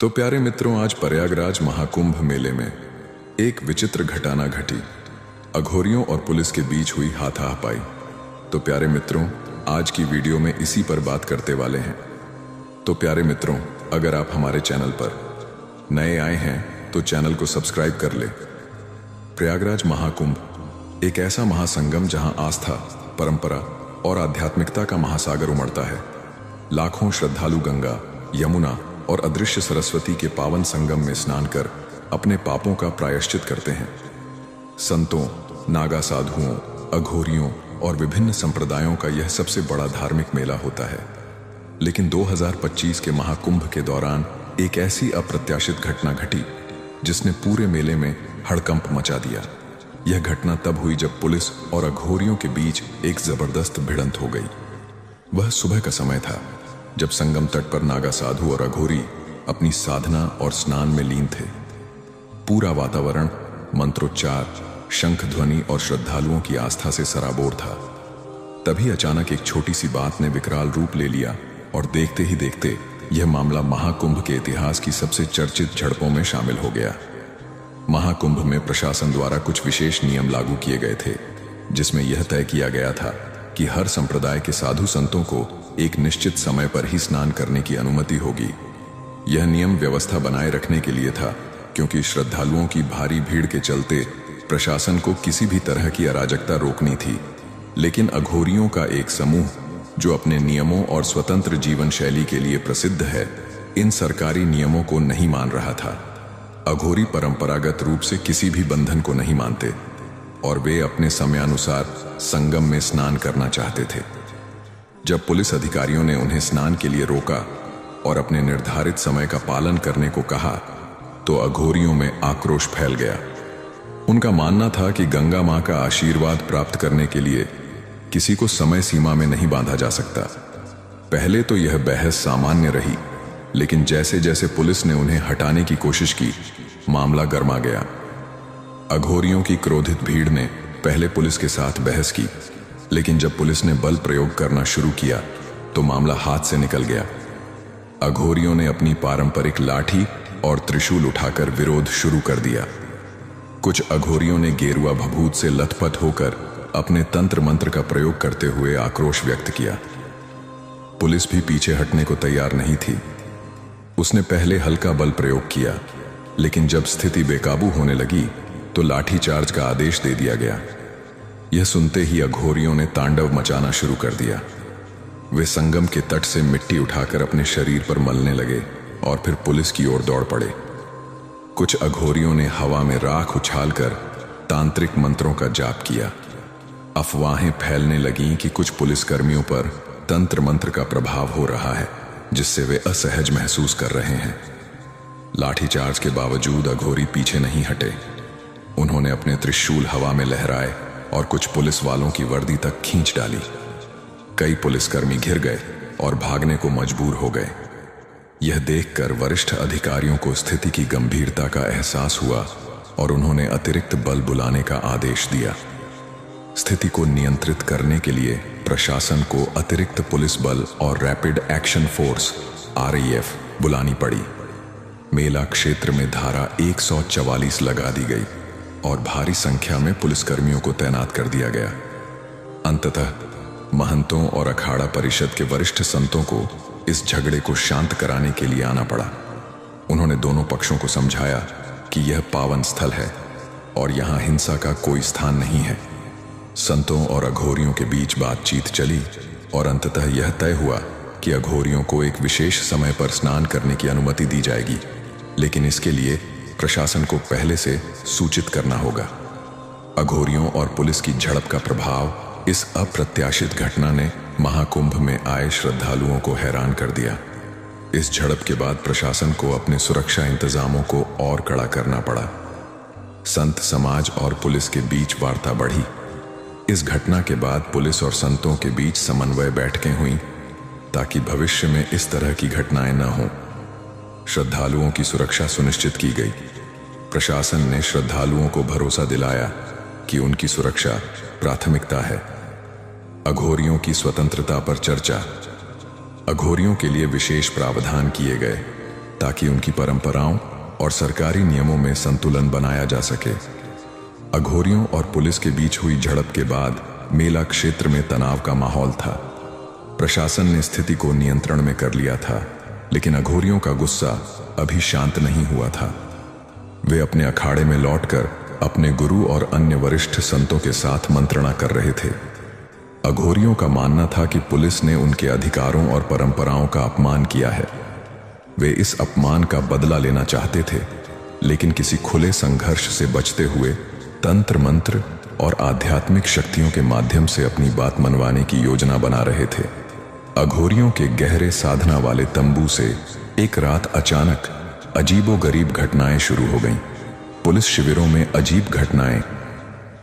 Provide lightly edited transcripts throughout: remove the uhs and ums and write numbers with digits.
तो प्यारे मित्रों, आज प्रयागराज महाकुंभ मेले में एक विचित्र घटना घटी। अघोरियों और पुलिस के बीच हुई हाथापाई। तो प्यारे मित्रों, आज की वीडियो में इसी पर बात करते वाले हैं। तो प्यारे मित्रों, अगर आप हमारे चैनल पर नए आए हैं तो चैनल को सब्सक्राइब कर ले। प्रयागराज महाकुंभ एक ऐसा महासंगम जहां आस्था, परंपरा और आध्यात्मिकता का महासागर उमड़ता है। लाखों श्रद्धालु गंगा, यमुना और अदृश्य सरस्वती के पावन संगम में स्नान कर अपने पापों का प्रायश्चित करते हैं। संतों, नागा साधुओं, अघोरियों और विभिन्न संप्रदायों का यह सबसे बड़ा धार्मिक मेला होता है। लेकिन 2025 के महाकुंभ के दौरान एक ऐसी अप्रत्याशित घटना घटी जिसने पूरे मेले में हड़कंप मचा दिया। यह घटना तब हुई जब पुलिस और अघोरियों के बीच एक जबरदस्त भिड़ंत हो गई। वह सुबह का समय था जब संगम तट पर नागा साधु और अघोरी अपनी साधना और स्नान में लीन थे। पूरा वातावरण मंत्रोच्चार, शंख ध्वनि और श्रद्धालुओं की आस्था से सराबोर था। तभी अचानक एक छोटी सी बात ने विकराल रूप ले लिया और देखते ही देखते यह मामला महाकुंभ के इतिहास की सबसे चर्चित झड़पों में शामिल हो गया। महाकुंभ में प्रशासन द्वारा कुछ विशेष नियम लागू किए गए थे, जिसमें यह तय किया गया था कि हर संप्रदाय के साधु संतों को एक निश्चित समय पर ही स्नान करने की अनुमति होगी। यह नियम व्यवस्था बनाए रखने के लिए था, क्योंकि श्रद्धालुओं की भारी भीड़ के चलते प्रशासन को किसी भी तरह की अराजकता रोकनी थी। लेकिन अघोरियों का एक समूह, जो अपने नियमों और स्वतंत्र जीवन शैली के लिए प्रसिद्ध है, इन सरकारी नियमों को नहीं मान रहा था। अघोरी परंपरागत रूप से किसी भी बंधन को नहीं मानते और वे अपने समयानुसार संगम में स्नान करना चाहते थे। जब पुलिस अधिकारियों ने उन्हें स्नान के लिए रोका और अपने निर्धारित समय का पालन करने को कहा, तो अघोरियों में आक्रोश फैल गया। उनका मानना था कि गंगा मां का आशीर्वाद प्राप्त करने के लिए किसी को समय सीमा में नहीं बांधा जा सकता। पहले तो यह बहस सामान्य रही, लेकिन जैसे जैसे पुलिस ने उन्हें हटाने की कोशिश की, मामला गर्मा गया। अघोरियों की क्रोधित भीड़ ने पहले पुलिस के साथ बहस की, लेकिन जब पुलिस ने बल प्रयोग करना शुरू किया तो मामला हाथ से निकल गया। अघोरियों ने अपनी पारंपरिक लाठी और त्रिशूल उठाकर विरोध शुरू कर दिया। कुछ अघोरियों ने गेरुआ भभूत से लथपथ होकर अपने तंत्र मंत्र का प्रयोग करते हुए आक्रोश व्यक्त किया। पुलिस भी पीछे हटने को तैयार नहीं थी। उसने पहले हल्का बल प्रयोग किया, लेकिन जब स्थिति बेकाबू होने लगी तो लाठीचार्ज का आदेश दे दिया गया। यह सुनते ही अघोरियों ने तांडव मचाना शुरू कर दिया। वे संगम के तट से मिट्टी उठाकर अपने शरीर पर मलने लगे और फिर पुलिस की ओर दौड़ पड़े। कुछ अघोरियों ने हवा में राख उछालकर तांत्रिक मंत्रों का जाप किया। अफवाहें फैलने लगीं कि कुछ पुलिसकर्मियों पर तंत्र मंत्र का प्रभाव हो रहा है, जिससे वे असहज महसूस कर रहे हैं। लाठीचार्ज के बावजूद अघोरी पीछे नहीं हटे। उन्होंने अपने त्रिशूल हवा में लहराए और कुछ पुलिस वालों की वर्दी तक खींच डाली। कई पुलिसकर्मी घिर गए और भागने को मजबूर हो गए। यह देखकर वरिष्ठ अधिकारियों को स्थिति की गंभीरता का एहसास हुआ और उन्होंने अतिरिक्त बल बुलाने का आदेश दिया। स्थिति को नियंत्रित करने के लिए प्रशासन को अतिरिक्त पुलिस बल और रैपिड एक्शन फोर्स (RAF) बुलानी पड़ी। मेला क्षेत्र में धारा 144 लगा दी गई और भारी संख्या में पुलिसकर्मियों को तैनात कर दिया गया। अंततः महंतों और अखाड़ा परिषद के वरिष्ठ संतों को इस झगड़े को शांत कराने के लिए आना पड़ा। उन्होंने दोनों पक्षों को समझाया कि यह पावन स्थल है और यहाँ हिंसा का कोई स्थान नहीं है। संतों और अघोरियों के बीच बातचीत चली और अंततः यह तय हुआ कि अघोरियों को एक विशेष समय पर स्नान करने की अनुमति दी जाएगी, लेकिन इसके लिए प्रशासन को पहले से सूचित करना होगा। अघोरियों और पुलिस की झड़प का प्रभाव इस अप्रत्याशित घटना ने महाकुंभ में आए श्रद्धालुओं को हैरान कर दिया। इस झड़प के बाद प्रशासन को अपने सुरक्षा इंतजामों को और कड़ा करना पड़ा। संत समाज और पुलिस के बीच वार्ता बढ़ी। इस घटना के बाद पुलिस और संतों के बीच समन्वय बैठकें हुईं ताकि भविष्य में इस तरह की घटनाएं न हों। श्रद्धालुओं की सुरक्षा सुनिश्चित की गई। प्रशासन ने श्रद्धालुओं को भरोसा दिलाया कि उनकी सुरक्षा प्राथमिकता है। अघोरियों की स्वतंत्रता पर चर्चा। अघोरियों के लिए विशेष प्रावधान किए गए। ताकि उनकी परंपराओं और सरकारी नियमों में संतुलन बनाया जा सके। अघोरियों और पुलिस के बीच हुई झड़प के बाद मेला क्षेत्र में तनाव का माहौल था। प्रशासन ने स्थिति को नियंत्रण में कर लिया था, लेकिन अघोरियों का गुस्सा अभी शांत नहीं हुआ था। वे अपने अखाड़े में लौटकर अपने गुरु और अन्य वरिष्ठ संतों के साथ मंत्रणा कर रहे थे। अघोरियों का मानना था कि पुलिस ने उनके अधिकारों और परंपराओं का अपमान किया है। वे इस अपमान का बदला लेना चाहते थे, लेकिन किसी खुले संघर्ष से बचते हुए तंत्र मंत्र और आध्यात्मिक शक्तियों के माध्यम से अपनी बात मनवाने की योजना बना रहे थे। अघोरियों के गहरे साधना वाले तंबू से एक रात अचानक अजीबोगरीब घटनाएं शुरू हो गईं। पुलिस शिविरों में अजीब घटनाएं।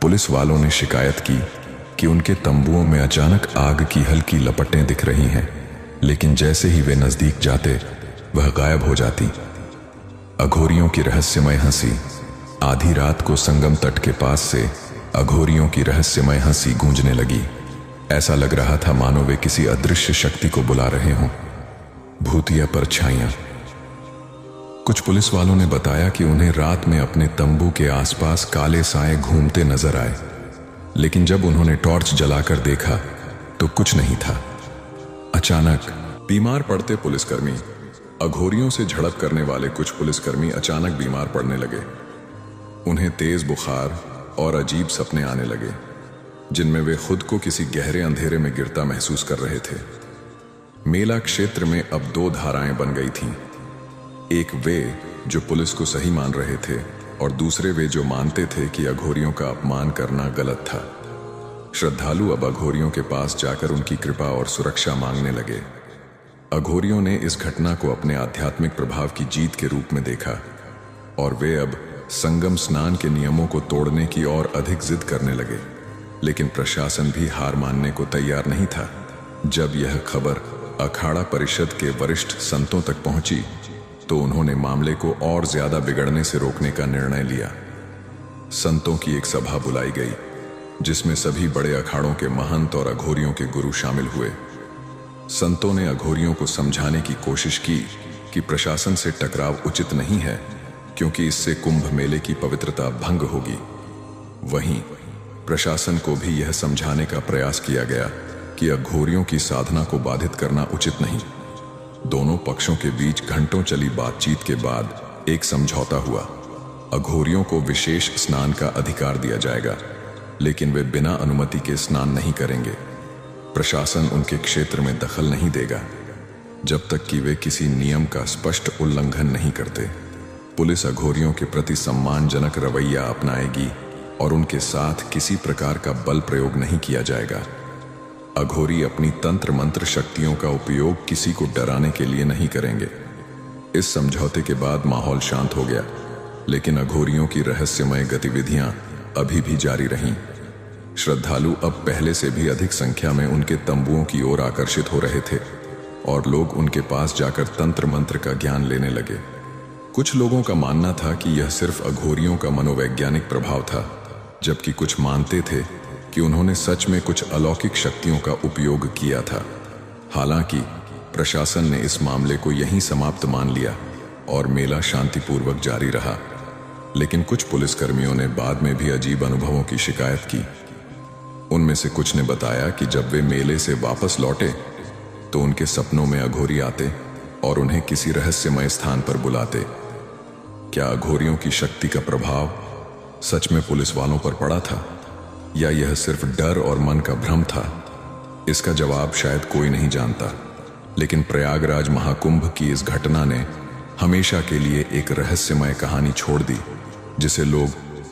पुलिस वालों ने शिकायत की कि उनके तंबुओं में अचानक आग की हल्की लपटें दिख रही हैं, लेकिन जैसे ही वे नजदीक जाते वह गायब हो जाती। अघोरियों की रहस्यमय हंसी। आधी रात को संगम तट के पास से अघोरियों की रहस्यमय हंसी गूंजने लगी। ऐसा लग रहा था मानो वे किसी अदृश्य शक्ति को बुला रहे हों। भूतिया परछाइयां। कुछ पुलिस वालों ने बताया कि उन्हें रात में अपने तंबू के आसपास काले साए घूमते नजर आए, लेकिन जब उन्होंने टॉर्च जलाकर देखा तो कुछ नहीं था। अचानक बीमार पड़ते पुलिसकर्मी। अघोरियों से झड़प करने वाले कुछ पुलिसकर्मी अचानक बीमार पड़ने लगे। उन्हें तेज बुखार और अजीब सपने आने लगे, जिनमें वे खुद को किसी गहरे अंधेरे में गिरता महसूस कर रहे थे। मेला क्षेत्र में अब दो धाराएं बन गई थीं। एक वे जो पुलिस को सही मान रहे थे, और दूसरे वे जो मानते थे कि अघोरियों का अपमान करना गलत था। श्रद्धालु अब अघोरियों के पास जाकर उनकी कृपा और सुरक्षा मांगने लगे। अघोरियों ने इस घटना को अपने आध्यात्मिक प्रभाव की जीत के रूप में देखा, और वे अब संगम स्नान के नियमों को तोड़ने की और अधिक जिद करने लगे। लेकिन प्रशासन भी हार मानने को तैयार नहीं था। जब यह खबर अखाड़ा परिषद के वरिष्ठ संतों तक पहुंची तो उन्होंने मामले को और ज्यादा बिगड़ने से रोकने का निर्णय लिया। संतों की एक सभा बुलाई गई, जिसमें सभी बड़े अखाड़ों के महंत और अघोरियों के गुरु शामिल हुए। संतों ने अघोरियों को समझाने की कोशिश की कि प्रशासन से टकराव उचित नहीं है, क्योंकि इससे कुंभ मेले की पवित्रता भंग होगी। वहीं प्रशासन को भी यह समझाने का प्रयास किया गया कि अघोरियों की साधना को बाधित करना उचित नहीं। दोनों पक्षों के बीच घंटों चली बातचीत के बाद एक समझौता हुआ। अघोरियों को विशेष स्नान का अधिकार दिया जाएगा, लेकिन वे बिना अनुमति के स्नान नहीं करेंगे। प्रशासन उनके क्षेत्र में दखल नहीं देगा जब तक कि वे किसी नियम का स्पष्ट उल्लंघन नहीं करते। पुलिस अघोरियों के प्रति सम्मानजनक रवैया अपनाएगी और उनके साथ किसी प्रकार का बल प्रयोग नहीं किया जाएगा। अघोरी अपनी तंत्र मंत्र शक्तियों का उपयोग किसी को डराने के लिए नहीं करेंगे। इस समझौते के बाद माहौल शांत हो गया, लेकिन अघोरियों की रहस्यमय गतिविधियां अभी भी जारी रहीं। श्रद्धालु अब पहले से भी अधिक संख्या में उनके तंबुओं की ओर आकर्षित हो रहे थे, और लोग उनके पास जाकर तंत्र मंत्र का ज्ञान लेने लगे। कुछ लोगों का मानना था कि यह सिर्फ अघोरियों का मनोवैज्ञानिक प्रभाव था, जबकि कुछ मानते थे कि उन्होंने सच में कुछ अलौकिक शक्तियों का उपयोग किया था। हालांकि प्रशासन ने इस मामले को यहीं समाप्त मान लिया और मेला शांतिपूर्वक जारी रहा। लेकिन कुछ पुलिसकर्मियों ने बाद में भी अजीब अनुभवों की शिकायत की। उनमें से कुछ ने बताया कि जब वे मेले से वापस लौटे तो उनके सपनों में अघोरी आते और उन्हें किसी रहस्यमय स्थान पर बुलाते। क्या अघोरियों की शक्ति का प्रभाव सच में पुलिस वालों पर पड़ा था, या यह सिर्फ डर और मन का भ्रम था? इसका जवाब शायद कोई नहीं जानता, लेकिन प्रयागराज महाकुंभ की इस घटना ने हमेशा के लिए एक रहस्यमय कहानी छोड़ दी, जिसे लोग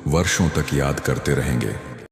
वर्षों तक याद करते रहेंगे।